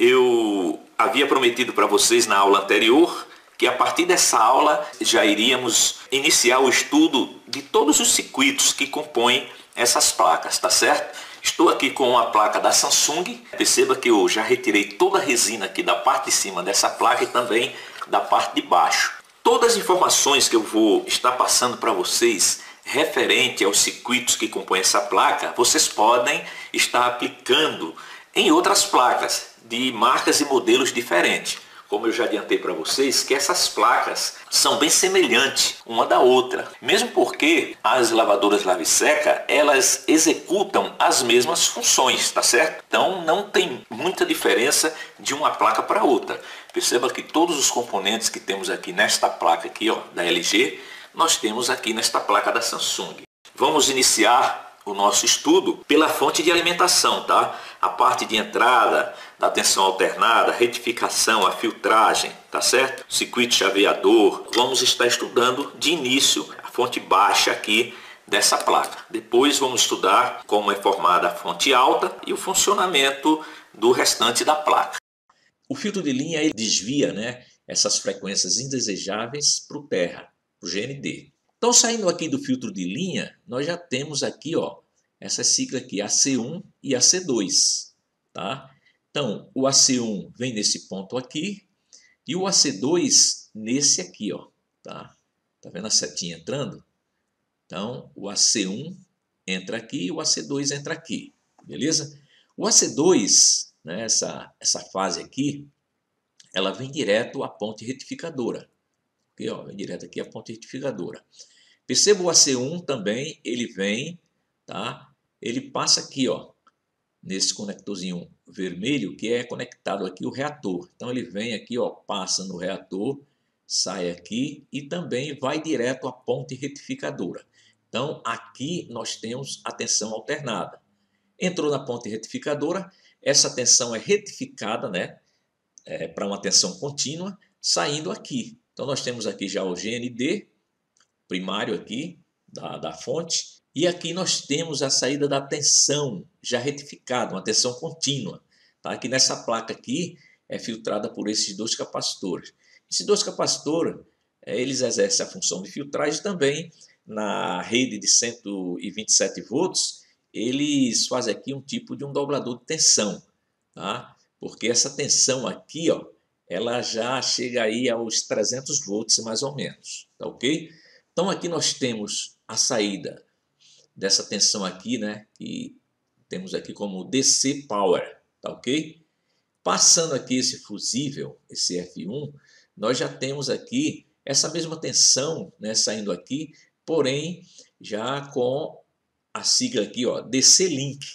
eu havia prometido para vocês na aula anterior que a partir dessa aula já iríamos iniciar o estudo de todos os circuitos que compõem essas placas, tá certo? Estou aqui com uma placa da Samsung. Perceba que eu já retirei toda a resina aqui da parte de cima dessa placa e também da parte de baixo. Todas as informações que eu vou estar passando para vocês referente aos circuitos que compõem essa placa, vocês podem estar aplicando em outras placas de marcas e modelos diferentes. Como eu já adiantei para vocês, que essas placas são bem semelhantes uma da outra. Mesmo porque as lavadoras lave seca, elas executam as mesmas funções, tá certo? Então não tem muita diferença de uma placa para outra. Perceba que todos os componentes que temos aqui nesta placa aqui, ó, da LG, nós temos aqui nesta placa da Samsung. Vamos iniciar o nosso estudo pela fonte de alimentação, tá? A parte de entrada, da tensão alternada, retificação, a filtragem, tá certo? Circuito chaveador. Vamos estar estudando de início a fonte baixa aqui dessa placa. Depois vamos estudar como é formada a fonte alta e o funcionamento do restante da placa. O filtro de linha ele desvia, né, essas frequências indesejáveis para o terra, para o GND. Então, saindo aqui do filtro de linha, nós já temos aqui, ó, essa sigla aqui, AC1 e AC2, tá? Então, o AC1 vem nesse ponto aqui e o AC2 nesse aqui, ó, tá? Tá vendo a setinha entrando? Então, o AC1 entra aqui e o AC2 entra aqui, beleza? O AC2, né, essa fase aqui, ela vem direto à ponte retificadora. Aqui, ó, vem direto aqui à ponte retificadora. Perceba o AC1 também, ele vem, tá? Ele passa aqui, ó, nesse conectorzinho vermelho, que é conectado aqui o reator. Então ele vem aqui, ó, passa no reator, sai aqui e também vai direto à ponte retificadora. Então aqui nós temos a tensão alternada. Entrou na ponte retificadora, essa tensão é retificada, né, para uma tensão contínua, saindo aqui. Então nós temos aqui já o GND, primário aqui da fonte, e aqui nós temos a saída da tensão já retificada, uma tensão contínua, tá? Que nessa placa aqui é filtrada por esses dois capacitores. Esses dois capacitores, eles exercem a função de filtragem também na rede de 127 volts, eles fazem aqui um tipo de um dobrador de tensão, tá? Porque essa tensão aqui, ó, ela já chega aí aos 300 volts mais ou menos, tá ok? Então aqui nós temos a saída dessa tensão aqui, né, que temos aqui como DC Power, tá ok? Passando aqui esse fusível, esse F1, nós já temos aqui essa mesma tensão, né, saindo aqui, porém já com a sigla aqui, ó, DC Link,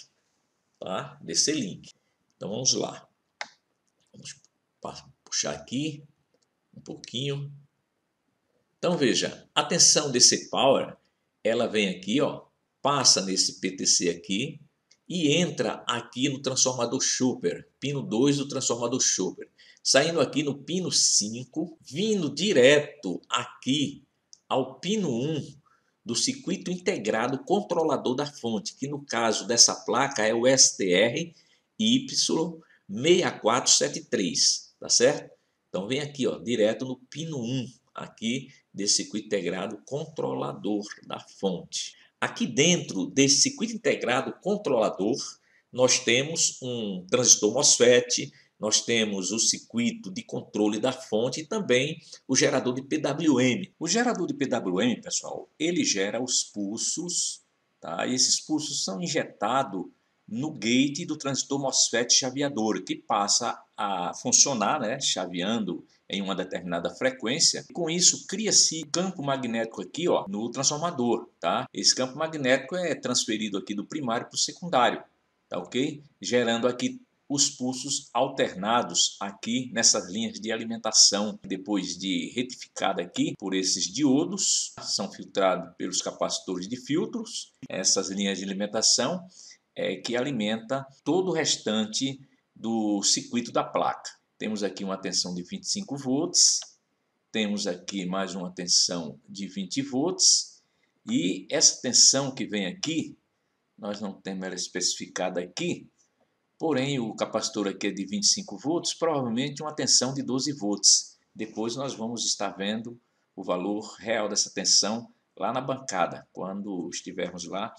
tá? DC Link. Então vamos lá. Vamos puxar aqui um pouquinho. Então veja, a tensão DC Power, ela vem aqui, ó, passa nesse PTC aqui e entra aqui no transformador Chopper, pino 2 do transformador Chopper. Saindo aqui no pino 5, vindo direto aqui ao pino 1 do circuito integrado controlador da fonte, que no caso dessa placa é o STR Y6473, tá certo? Então vem aqui, ó, direto no pino 1 aqui desse circuito integrado controlador da fonte. Aqui dentro desse circuito integrado controlador, nós temos um transistor MOSFET, nós temos o circuito de controle da fonte e também o gerador de PWM. O gerador de PWM, pessoal, ele gera os pulsos, tá? E esses pulsos são injetados no gate do transistor MOSFET chaveador, que passa a funcionar, né, chaveando em uma determinada frequência. Com isso, cria-se campo magnético aqui, ó, no transformador, tá? Esse campo magnético é transferido aqui do primário para o secundário, tá ok? Gerando aqui os pulsos alternados aqui nessas linhas de alimentação. Depois de retificada aqui por esses diodos, são filtrados pelos capacitores de filtros, essas linhas de alimentação que alimenta todo o restante do circuito da placa. Temos aqui uma tensão de 25 volts, temos aqui mais uma tensão de 20 volts, e essa tensão que vem aqui, nós não temos ela especificada aqui, Porém, o capacitor aqui é de 25 volts, provavelmente uma tensão de 12 volts. Depois nós vamos estar vendo o valor real dessa tensão lá na bancada, quando estivermos lá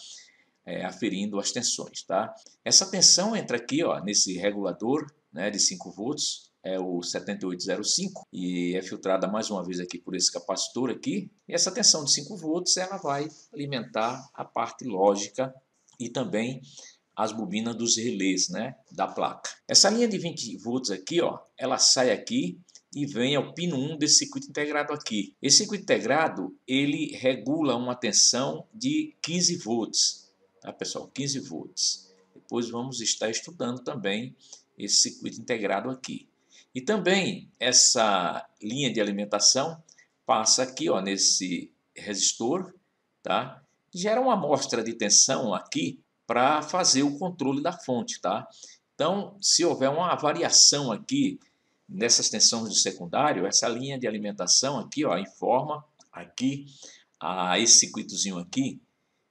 aferindo as tensões. Tá? Essa tensão entra aqui ó, nesse regulador, né, de 5 volts, é o 7805, e é filtrada mais uma vez aqui por esse capacitor aqui. E essa tensão de 5 volts ela vai alimentar a parte lógica e também as bobinas dos relés, né, da placa. Essa linha de 20 volts aqui, ó, ela sai aqui e vem ao pino 1 desse circuito integrado aqui. Esse circuito integrado, ele regula uma tensão de 15 volts, tá, pessoal? 15 volts. Depois vamos estar estudando também esse circuito integrado aqui. E também essa linha de alimentação passa aqui, ó, nesse resistor, tá? Gera uma amostra de tensão aqui para fazer o controle da fonte, tá? Então, se houver uma variação aqui nessas tensões do secundário, essa linha de alimentação aqui, ó, informa aqui a esse circuitozinho aqui,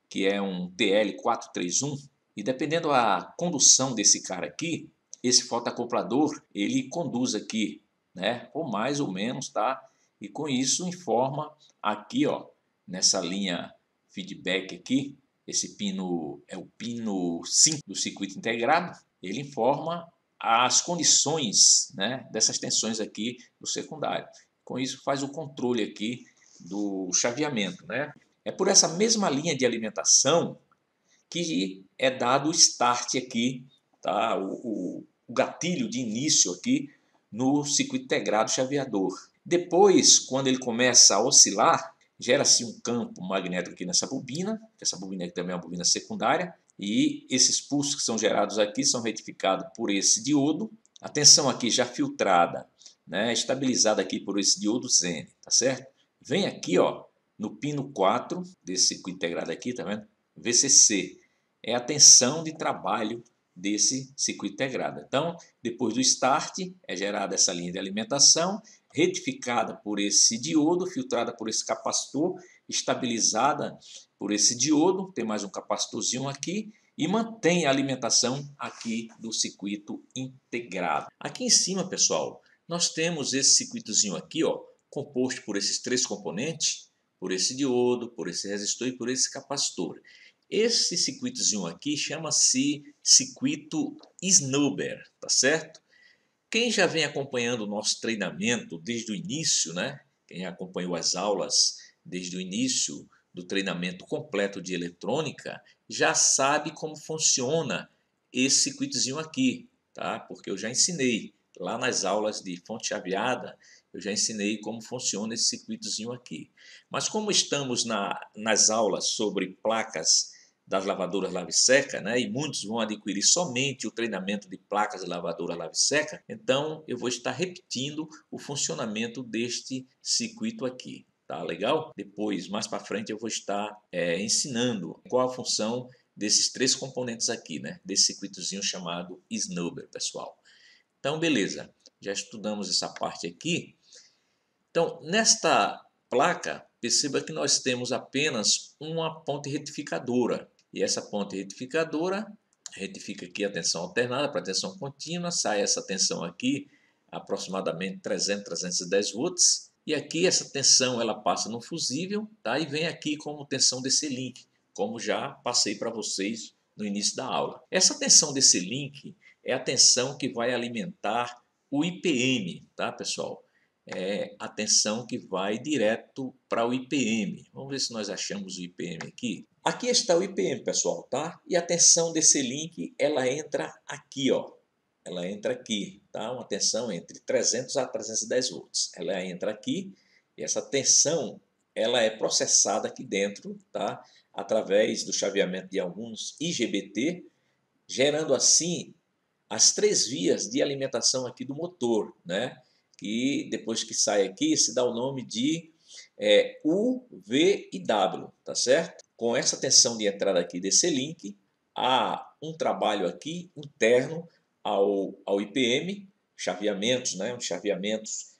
que é um TL431, e dependendo da condução desse cara aqui, esse fotoacoplador, ele conduz aqui, né, ou mais ou menos, tá? E com isso informa aqui, ó, nessa linha feedback aqui, esse pino é o pino 5 do circuito integrado, ele informa as condições, né, dessas tensões aqui do secundário. Com isso faz o controle aqui do chaveamento, né? É por essa mesma linha de alimentação que é dado o start aqui, tá? O gatilho de início aqui no circuito integrado chaveador. Depois, quando ele começa a oscilar, gera-se um campo magnético aqui nessa bobina, essa bobina aqui também é uma bobina secundária, e esses pulsos que são gerados aqui são retificados por esse diodo. A tensão aqui já filtrada, né, estabilizada aqui por esse diodo Zen, tá certo? Vem aqui, ó, no pino 4 desse circuito integrado aqui, tá vendo? VCC é a tensão de trabalho desse circuito integrado. Então, depois do start, é gerada essa linha de alimentação, retificada por esse diodo, filtrada por esse capacitor, estabilizada por esse diodo, tem mais um capacitorzinho aqui, e mantém a alimentação aqui do circuito integrado. Aqui em cima, pessoal, nós temos esse circuitozinho aqui, ó, composto por esses três componentes, por esse diodo, por esse resistor e por esse capacitor. Esse circuitozinho aqui chama-se circuito Snubber, tá certo? Quem já vem acompanhando o nosso treinamento desde o início, né? Quem acompanhou as aulas desde o início do treinamento completo de eletrônica, já sabe como funciona esse circuitozinho aqui, tá? Porque eu já ensinei lá nas aulas de fonte chaveada, eu já ensinei como funciona esse circuitozinho aqui. Mas como estamos nas aulas sobre placas das lavadoras lave-seca, né? E muitos vão adquirir somente o treinamento de placas de lavadora lave-seca, então eu vou estar repetindo o funcionamento deste circuito aqui, tá legal? Depois, mais para frente, eu vou estar ensinando qual a função desses três componentes aqui, né? Desse circuitozinho chamado Snubber, pessoal. Então, beleza, já estudamos essa parte aqui. Então, nesta placa, perceba que nós temos apenas uma ponte retificadora. E essa ponte retificadora retifica aqui a tensão alternada para a tensão contínua, sai essa tensão aqui, aproximadamente 300, 310 volts. E aqui essa tensão ela passa no fusível, tá? E vem aqui como tensão desse link, como já passei para vocês no início da aula. Essa tensão desse link é a tensão que vai alimentar o IPM, tá, pessoal? É a tensão que vai direto para o IPM. Vamos ver se nós achamos o IPM aqui. Aqui está o IPM, pessoal, tá? E a tensão desse link, ela entra aqui, ó. Ela entra aqui, tá? Uma tensão entre 300 a 310 volts. Ela entra aqui e essa tensão, ela é processada aqui dentro, tá? Através do chaveamento de alguns IGBT, gerando assim as três vias de alimentação aqui do motor, né? Que depois que sai aqui se dá o nome de U, V e W, tá certo? Com essa tensão de entrada aqui desse link, há um trabalho aqui interno ao IPM, chaveamentos, né? Chaveamentos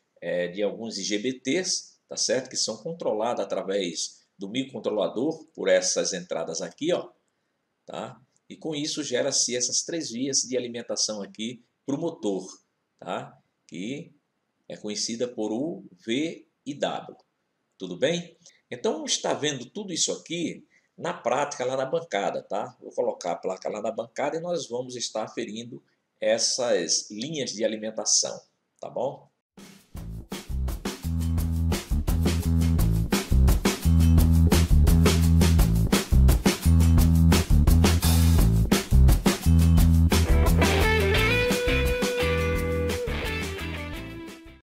de alguns IGBTs, tá certo? Que são controlados através do microcontrolador por essas entradas aqui, ó, tá? E com isso gera-se essas 3 vias de alimentação aqui para o motor, tá? Que é conhecida por U, V e W. Tudo bem? Então, está vendo tudo isso aqui na prática lá na bancada, tá? Vou colocar a placa lá na bancada e nós vamos estar aferindo essas linhas de alimentação, tá bom?